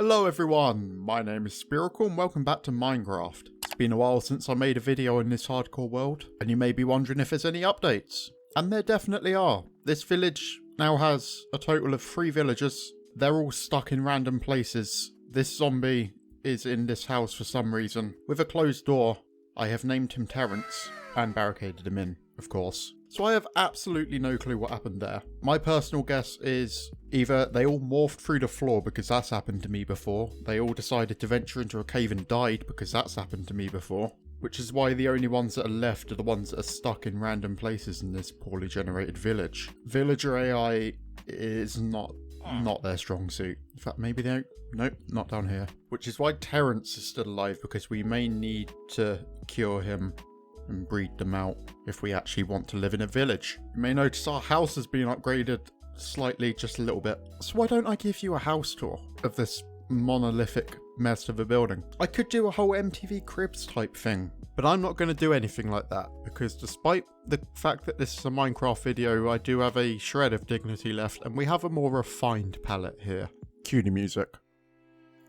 Hello everyone, my name is Spiracle and welcome back to Minecraft. It's been a while since I made a video in this hardcore world, and you may be wondering if there's any updates. And there definitely are. This village now has a total of 3 villagers. They're all stuck in random places. This zombie is in this house for some reason, with a closed door. I have named him Terrence, and barricaded him in, of course. So I have absolutely no clue what happened there. My personal guess is either they all morphed through the floor because that's happened to me before. They all decided to venture into a cave and died because that's happened to me before. Which is why the only ones that are left are the ones that are stuck in random places in this poorly generated village. Villager AI is not their strong suit. In fact, maybe they don't. Nope, not down here. Which is why Terrence is still alive, because we may need to cure him and breed them out if we actually want to live in a village. You may notice our house has been upgraded slightly, just a little bit. So why don't I give you a house tour of this monolithic mess of a building? I could do a whole MTV Cribs type thing, but I'm not going to do anything like that, because despite the fact that this is a Minecraft video, I do have a shred of dignity left, and we have a more refined palette here. Cue the music.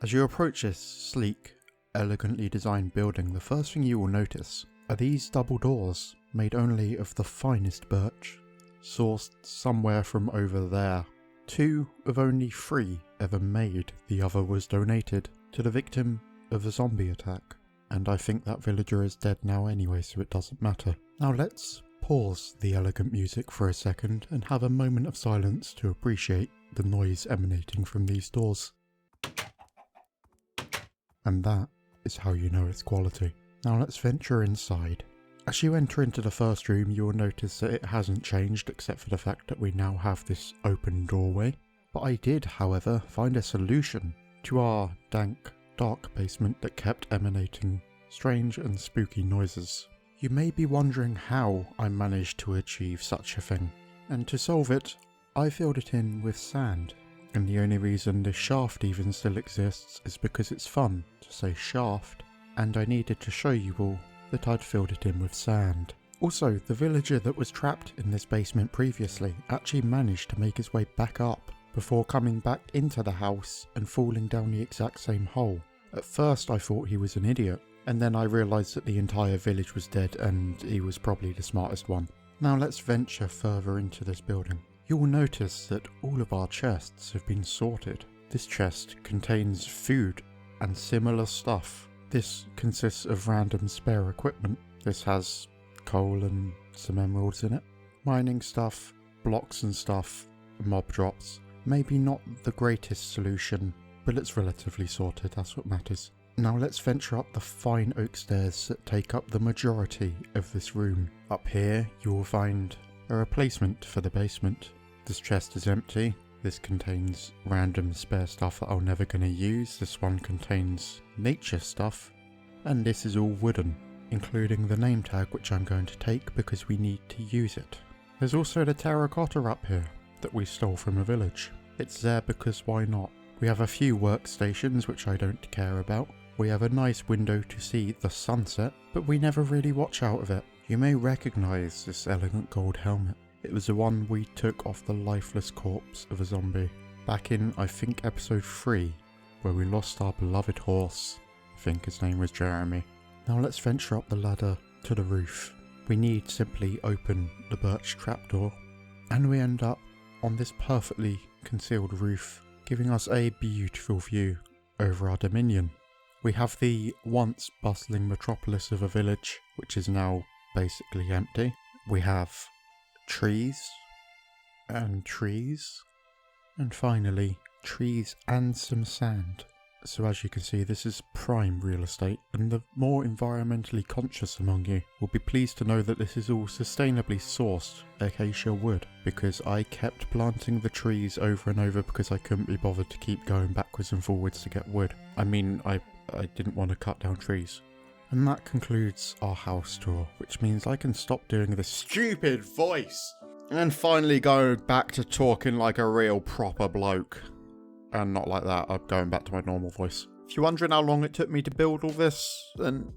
As you approach this sleek, elegantly designed building, the first thing you will notice are these double doors made only of the finest birch, sourced somewhere from over there. 2 of only 3 ever made, the other was donated to the victim of a zombie attack. And I think that villager is dead now anyway, so it doesn't matter. Now let's pause the elegant music for a second and have a moment of silence to appreciate the noise emanating from these doors. And that is how you know it's quality. Now let's venture inside. As you enter into the first room, you will notice that it hasn't changed except for the fact that we now have this open doorway. But I did, however, find a solution to our dank, dark basement that kept emanating strange and spooky noises. You may be wondering how I managed to achieve such a thing. And to solve it, I filled it in with sand. And the only reason this shaft even still exists is because it's fun to say shaft. And I needed to show you all that I'd filled it in with sand. Also, the villager that was trapped in this basement previously actually managed to make his way back up before coming back into the house and falling down the exact same hole. At first I thought he was an idiot, and then I realised that the entire village was dead and he was probably the smartest one. Now let's venture further into this building. You will notice that all of our chests have been sorted. This chest contains food and similar stuff. This consists of random spare equipment. This has coal and some emeralds in it. Mining stuff, blocks and stuff, mob drops. Maybe not the greatest solution, but it's relatively sorted, that's what matters. Now let's venture up the fine oak stairs that take up the majority of this room. Up here you will find a replacement for the basement. This chest is empty. This contains random spare stuff that I'm never going to use. This one contains nature stuff. And this is all wooden, including the name tag, which I'm going to take because we need to use it. There's also the terracotta up here that we stole from a village. It's there because why not? We have a few workstations which I don't care about. We have a nice window to see the sunset, but we never really watch out of it. You may recognise this elegant gold helmet. It was the one we took off the lifeless corpse of a zombie back in, I think, episode 3, where we lost our beloved horse. I think his name was Jeremy. Now let's venture up the ladder to the roof. We need simply open the birch trapdoor, and we end up on this perfectly concealed roof, giving us a beautiful view over our dominion. We have the once bustling metropolis of a village, which is now basically empty. We have trees, and finally trees and some sand. So as you can see, this is prime real estate, and the more environmentally conscious among you will be pleased to know that this is all sustainably sourced acacia wood, because I kept planting the trees over and over because I couldn't be bothered to keep going backwards and forwards to get wood. I mean, I didn't want to cut down trees. And that concludes our house tour, which means I can stop doing this stupid voice and finally go back to talking like a real proper bloke. And not like that, I'm going back to my normal voice. If you're wondering how long it took me to build all this, then,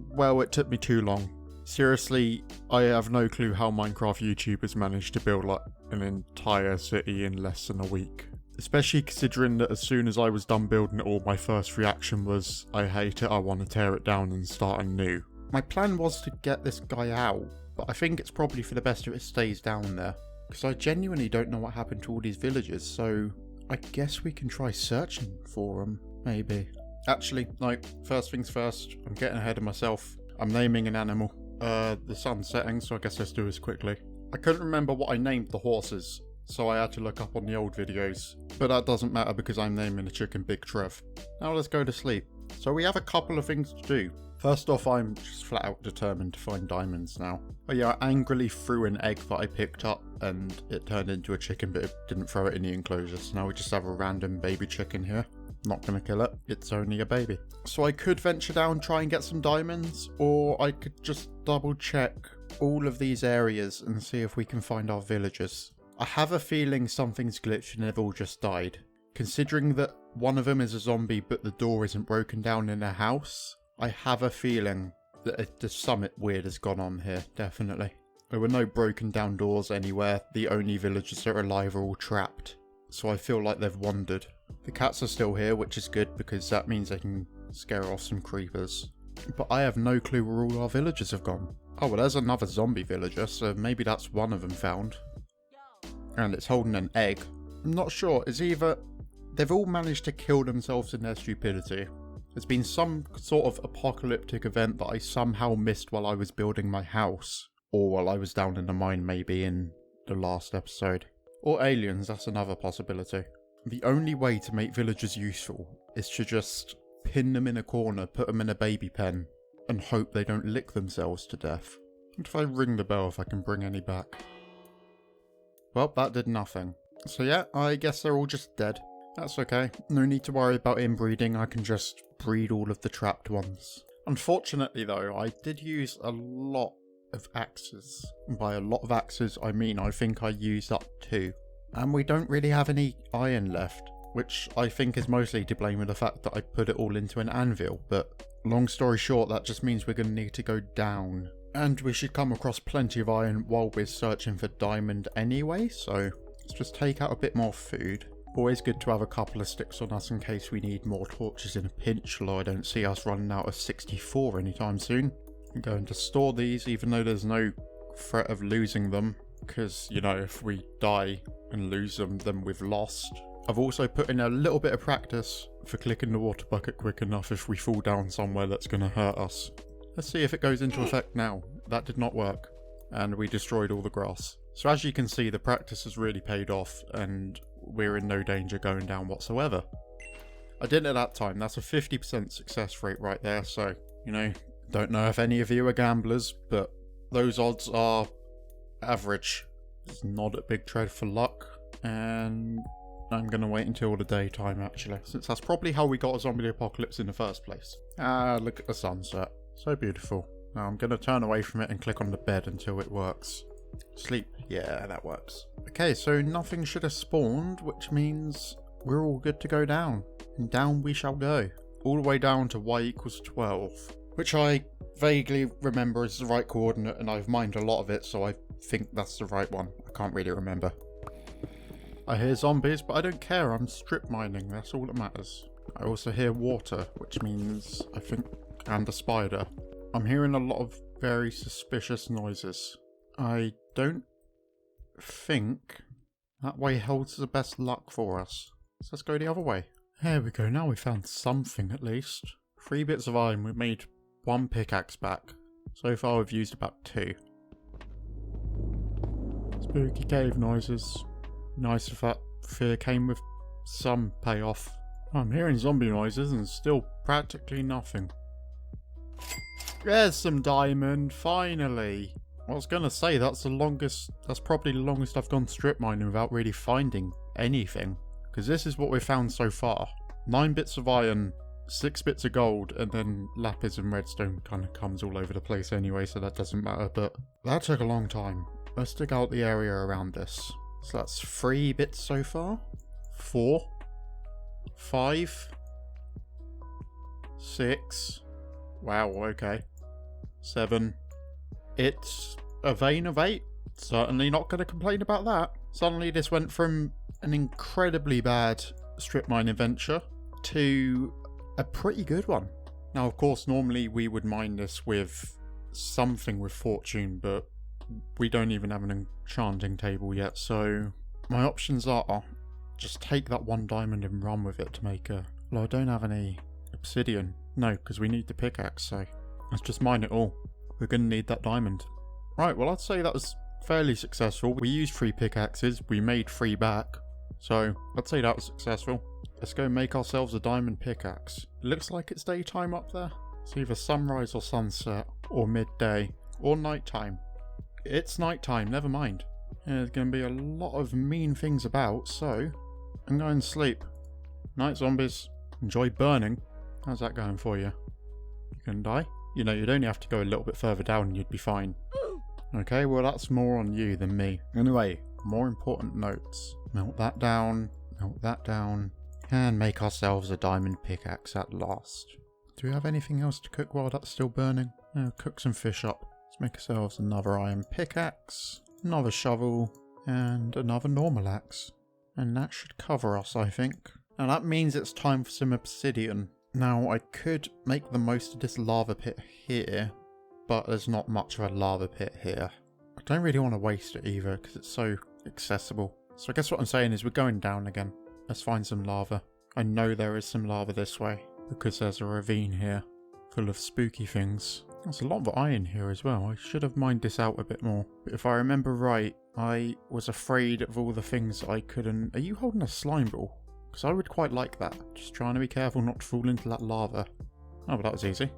well, it took me too long. Seriously, I have no clue how Minecraft YouTubers managed to build like an entire city in less than a week. Especially considering that as soon as I was done building it all, my first reaction was, I hate it, I want to tear it down and start anew. My plan was to get this guy out, but I think it's probably for the best if it stays down there. Because I genuinely don't know what happened to all these villagers, so I guess we can try searching for them, maybe. Actually, like, first things first, I'm getting ahead of myself. I'm naming an animal. The sun's setting, so I guess let's do this quickly. I couldn't remember what I named the horses, so I had to look up on the old videos. But that doesn't matter because I'm naming the chicken Big Trev. Now let's go to sleep. So we have a couple of things to do. First off, I'm just flat out determined to find diamonds now. Oh yeah, I angrily threw an egg that I picked up and it turned into a chicken, but it didn't throw it in the enclosure. So now we just have a random baby chicken here. Not gonna kill it, it's only a baby. So I could venture down, try and get some diamonds, or I could just double check all of these areas and see if we can find our villagers. I have a feeling something's glitched and they've all just died. Considering that one of them is a zombie but the door isn't broken down in a house, I have a feeling that there's something weird has gone on here, definitely. There were no broken down doors anywhere, the only villagers that are alive are all trapped. So I feel like they've wandered. The cats are still here, which is good because that means they can scare off some creepers. But I have no clue where all our villagers have gone. Oh, well there's another zombie villager, so maybe that's one of them found. And it's holding an egg. I'm not sure, it's either they've all managed to kill themselves in their stupidity. There's been some sort of apocalyptic event that I somehow missed while I was building my house. Or while I was down in the mine maybe in the last episode. Or aliens, that's another possibility. The only way to make villagers useful is to just pin them in a corner, put them in a baby pen, and hope they don't lick themselves to death. What if I ring the bell if I can bring any back? Well, that did nothing. So yeah, I guess they're all just dead. That's okay. No need to worry about inbreeding, I can just breed all of the trapped ones. Unfortunately though, I did use a lot of axes. And by a lot of axes, I mean I think I used up 2. And we don't really have any iron left, which I think is mostly to blame with the fact that I put it all into an anvil, but long story short, that just means we're going to need to go down. And we should come across plenty of iron while we're searching for diamond anyway, so let's just take out a bit more food. Always good to have a couple of sticks on us in case we need more torches in a pinch, although I don't see us running out of 64 anytime soon. I'm going to store these even though there's no threat of losing them, because, you know, if we die and lose them, then we've lost. I've also put in a little bit of practice for clicking the water bucket quick enough if we fall down somewhere that's going to hurt us. Let's see if it goes into effect now. That did not work, and we destroyed all the grass. So as you can see, the practice has really paid off, and we're in no danger going down whatsoever. I did it at that time. That's a 50% success rate right there, so, you know, don't know if any of you are gamblers, but those odds are average. It's not a big trade for luck, and I'm going to wait until the daytime actually, since that's probably how we got a zombie apocalypse in the first place. Ah, look at the sunset. So beautiful. Now I'm going to turn away from it and click on the bed until it works. Sleep. Yeah, that works. Okay, so nothing should have spawned, which means we're all good to go down. And down we shall go. All the way down to y equals 12, which I vaguely remember is the right coordinate, and I've mined a lot of it, so I think that's the right one. I can't really remember. I hear zombies, but I don't care. I'm strip mining. That's all that matters. I also hear water, which means, I think, and a spider. I'm hearing a lot of very suspicious noises. I don't think that way holds the best luck for us. So let's go the other way. There we go. Now we found something at least. 3 bits of iron. We've made 1 pickaxe back. So far we've used about 2. Spooky cave noises. Nice if that fear came with some payoff. I'm hearing zombie noises and still practically nothing. There's some diamond, finally. I was gonna say that's probably the longest I've gone strip mining without really finding anything. Because this is what we've found so far. 9 bits of iron, 6 bits of gold, and then lapis and redstone kind of comes all over the place anyway, so that doesn't matter, but that took a long time. Let's dig out the area around this. So that's 3 bits so far. 4. 5. 6. Wow, okay. 7. It's a vein of 8. Certainly not going to complain about that. Suddenly this went from an incredibly bad strip mine adventure to a pretty good one. Now, of course, normally we would mine this with something with fortune, but we don't even have an enchanting table yet, so my options are just take that 1 diamond and run with it to make a... Well, I don't have any obsidian. No, because we need the pickaxe, so let's just mine it all. We're going to need that diamond. Right, well, I'd say that was fairly successful. We used 3 pickaxes, we made 3 back, so I'd say that was successful. Let's go make ourselves a diamond pickaxe. It looks like it's daytime up there. It's either sunrise or sunset, or midday, or nighttime. It's nighttime, never mind. Yeah, there's going to be a lot of mean things about, so I'm going to sleep. Night, zombies. Enjoy burning. How's that going for you? You gonna die? You know, you'd only have to go a little bit further down and you'd be fine. Okay, well that's more on you than me. Anyway, more important notes. Melt that down, and make ourselves a diamond pickaxe at last. Do we have anything else to cook while that's still burning? No, cook some fish up. Let's make ourselves another iron pickaxe, another shovel, and another normal axe. And that should cover us, I think. And that means it's time for some obsidian. Now, I could make the most of this lava pit here, but there's not much of a lava pit here. I don't really want to waste it either, because it's so accessible. So I guess what I'm saying is we're going down again. Let's find some lava. I know there is some lava this way, because there's a ravine here, full of spooky things. There's a lot of iron here as well. I should have mined this out a bit more. But if I remember right, I was afraid of all the things I couldn't... Are you holding a slime ball? Because I would quite like that. Just trying to be careful not to fall into that lava. Oh, but that was easy.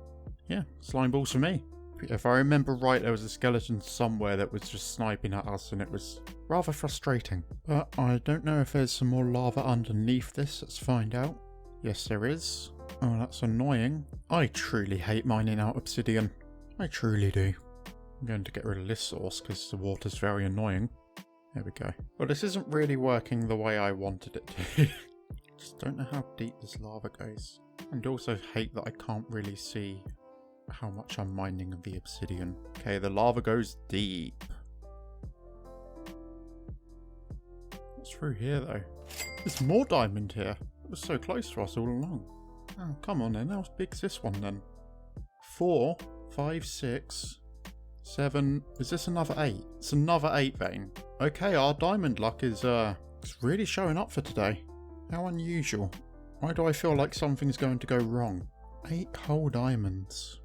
Yeah, slime balls for me. If I remember right, there was a skeleton somewhere that was just sniping at us and it was rather frustrating. But I don't know if there's some more lava underneath this. Let's find out. Yes, there is. Oh, that's annoying. I truly hate mining out obsidian. I truly do. I'm going to get rid of this source because the water's very annoying. There we go. Well, this isn't really working the way I wanted it to. Just don't know how deep this lava goes. And also hate that I can't really see how much I'm mining of the obsidian. Okay, the lava goes deep. What's through here though? There's more diamond here. It was so close to us all along. Oh, come on then. How big's this one then? 4, 5, 6, 7. Is this another 8? It's another 8 vein. Okay, our diamond luck is it's really showing up for today. How unusual. Why do I feel like something's going to go wrong? 8 whole diamonds.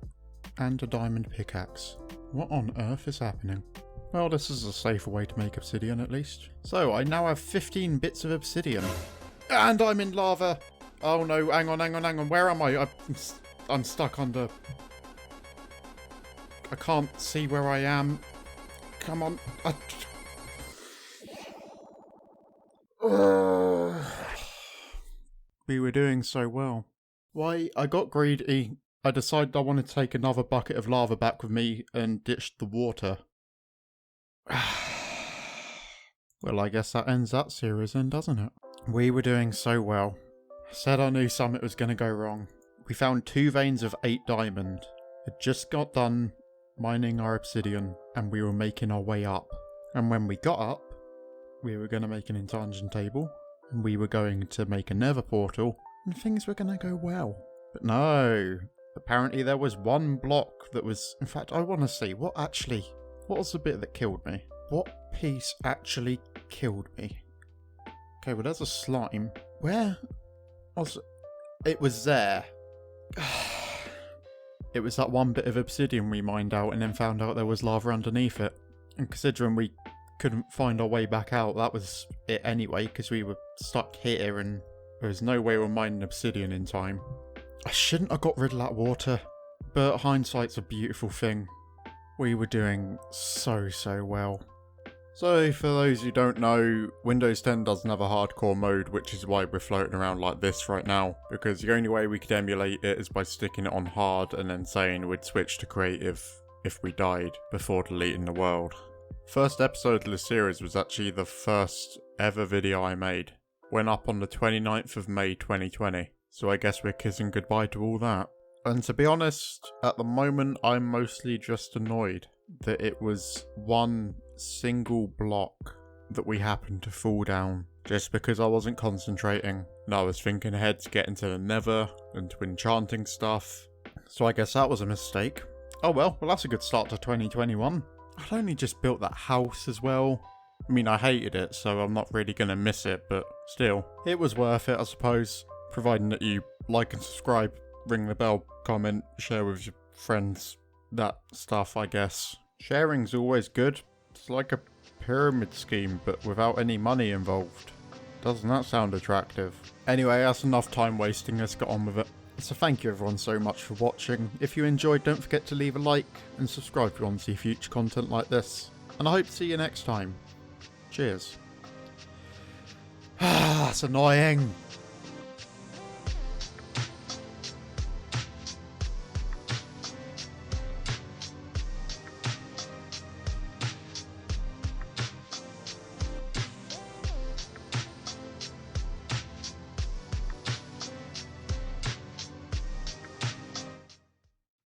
And a diamond pickaxe. What on earth is happening? Well, this is a safer way to make obsidian at least. So, I now have 15 bits of obsidian. And I'm in lava! Oh no, hang on. Where am I? I'm stuck under... I can't see where I am. Come on. We were doing so well. Why? I got greedy. I decided I wanted to take another bucket of lava back with me and ditched the water. Well, I guess that ends that series then, doesn't it? We were doing so well. I said I knew something was going to go wrong. We found 2 veins of 8 diamond. Had just got done mining our obsidian and we were making our way up. And when we got up, we were going to make an enchanting table and we were going to make a nether portal and things were going to go well. But no, apparently there was one block that was... In fact, I want to see what was the bit that killed me? What piece actually killed me? Okay, well there's a slime. Where was it? It was there. It was that one bit of obsidian we mined out and then found out there was lava underneath it. And considering we couldn't find our way back out, that was it anyway, because we were stuck here and there was no way we were mining obsidian in time. I shouldn't have got rid of that water, but hindsight's a beautiful thing. We were doing so well. So, for those who don't know, Windows 10 doesn't have a hardcore mode, which is why we're floating around like this right now, because the only way we could emulate it is by sticking it on hard and then saying we'd switch to creative if we died before deleting the world. First episode of the series was actually the first ever video I made. Went up on the 29th of May 2020, so I guess we're kissing goodbye to all that. And to be honest, at the moment I'm mostly just annoyed that it was one single block that we happened to fall down just because I wasn't concentrating and I was thinking ahead to get into the nether and to enchanting stuff. So I guess that was a mistake. Oh well, that's a good start to 2021. I'd only just built that house as well. I mean, I hated it, so I'm not really going to miss it, but still, it was worth it, I suppose. Providing that you like and subscribe, ring the bell, comment, share with your friends, that stuff, I guess. Sharing's always good. It's like a pyramid scheme, but without any money involved. Doesn't that sound attractive? Anyway, that's enough time wasting, let's get on with it. So thank you everyone so much for watching. If you enjoyed, don't forget to leave a like and subscribe if you want to see future content like this. And I hope to see you next time. Cheers. That's annoying.